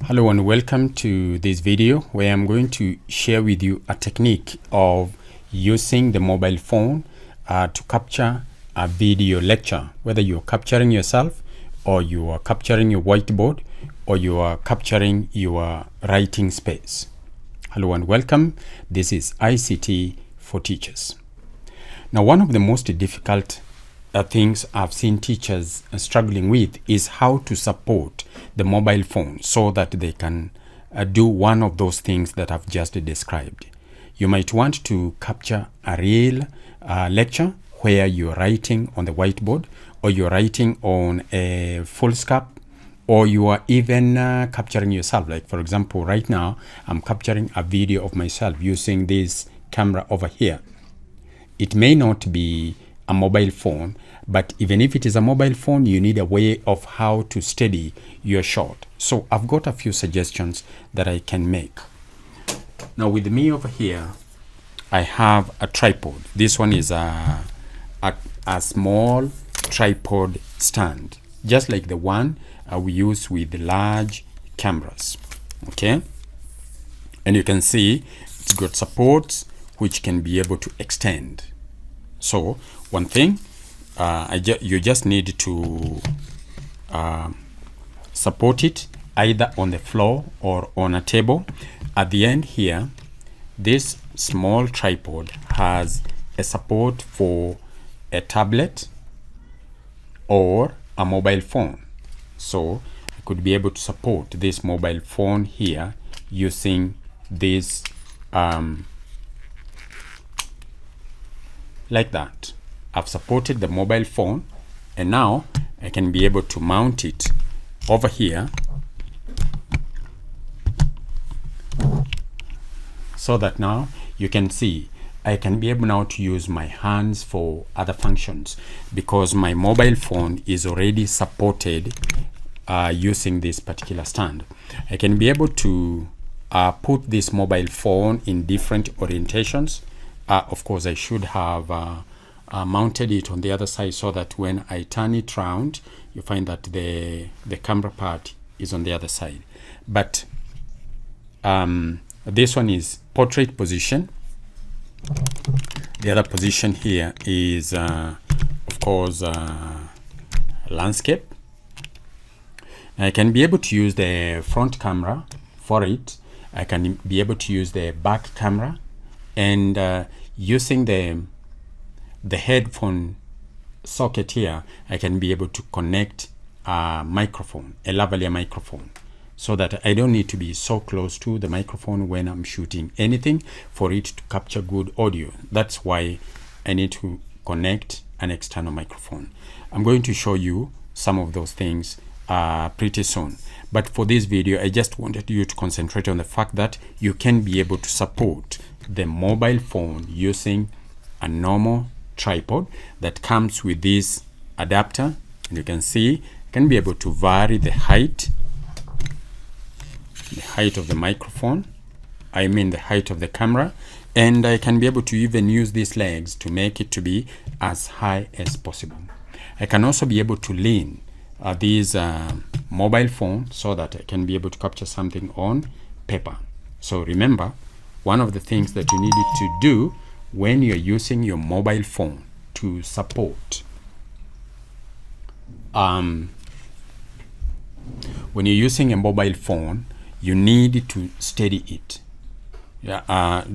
Hello and welcome to this video where I'm going to share with you a technique of using the mobile phone to capture a video lecture, whether you're capturing yourself or you are capturing your whiteboard or you are capturing your writing space. Hello and welcome. This is ICT for Teachers. Now, one of the most difficult things I've seen teachers struggling with is how to support the mobile phone so that they can do one of those things that I've just described. You might want to capture a real lecture where you're writing on the whiteboard, or you're writing on a foolscap, or you are even capturing yourself. Like, for example, right now I'm capturing a video of myself using this camera over here. It may not be a mobile phone, but even if it is a mobile phone, you need a way of how to steady your shot. So I've got a few suggestions that I can make. Now with me over here, I have a tripod. This one is a small tripod stand, just like the one we use with large cameras. Okay, and you can see it's got supports which can be able to extend. So one thing, you just need to support it either on the floor or on a table. At the end here, this small tripod has a support for a tablet or a mobile phone. So I could be able to support this mobile phone here using this like that. I've supported the mobile phone, and now I can be able to mount it over here so that now you can see I can be able now to use my hands for other functions because my mobile phone is already supported using this particular stand. I can be able to put this mobile phone in different orientations. Of course, I should have mounted it on the other side so that when I turn it round, you find that the camera part is on the other side. But this one is portrait position. The other position here is, of course, landscape. I can be able to use the front camera for it. I can be able to use the back camera, and using the headphone socket here, I can be able to connect a microphone, a lavalier microphone, so that I don't need to be so close to the microphone when I'm shooting anything for it to capture good audio. That's why I need to connect an external microphone. I'm going to show you some of those things pretty soon. But for this video, I just wanted you to concentrate on the fact that you can be able to support the mobile phone using a normal tripod that comes with this adapter, and you can see I can be able to vary the height of the microphone, I mean the height of the camera, and I can be able to even use these legs to make it to be as high as possible. I can also be able to lean this mobile phone so that I can be able to capture something on paper. So remember, one of the things that you needed to do when you're using your mobile phone to support, when you're using a mobile phone, you need to steady it.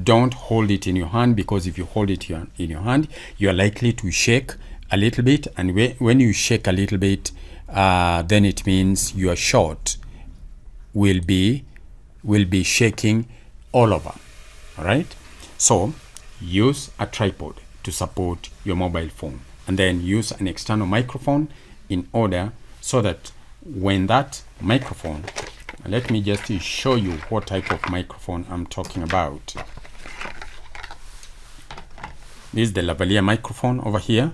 Don't hold it in your hand, because if you hold it in your hand, you are likely to shake a little bit, and when you shake a little bit, then it means your shot will be shaking all over. All right, so use a tripod to support your mobile phone, and then use an external microphone in order so that when that microphone, let me just show you what type of microphone I'm talking about. This is the lavalier microphone over here.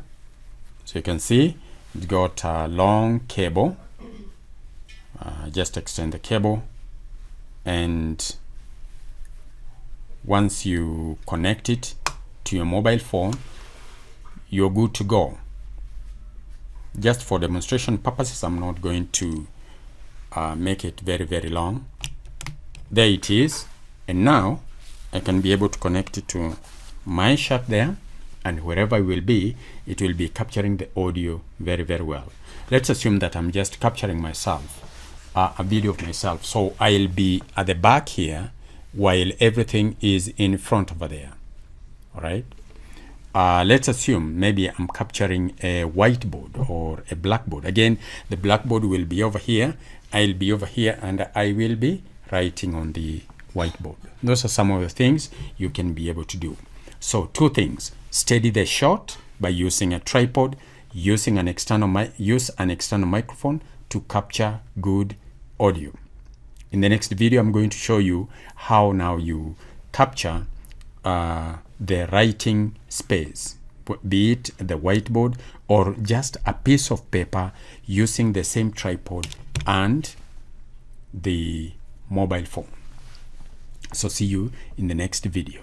So you can see it's got a long cable. Just extend the cable, and once you connect it to your mobile phone, you're good to go. Just for demonstration purposes, I'm not going to make it very, very long. There it is. And now I can be able to connect it to my shot there, and wherever I will be, it will be capturing the audio very, very well. Let's assume that I'm just capturing myself, a video of myself. So I'll be at the back here while everything is in front over there. All right. Let's assume maybe I'm capturing a whiteboard or a blackboard. Again, the blackboard will be over here. I'll be over here, and I will be writing on the whiteboard. Those are some of the things you can be able to do. So 2 things: steady the shot by using a tripod, using an external microphone to capture good audio. In the next video, I'm going to show you how now you capture the writing space, be it the whiteboard or just a piece of paper, using the same tripod and the mobile phone. So see you in the next video.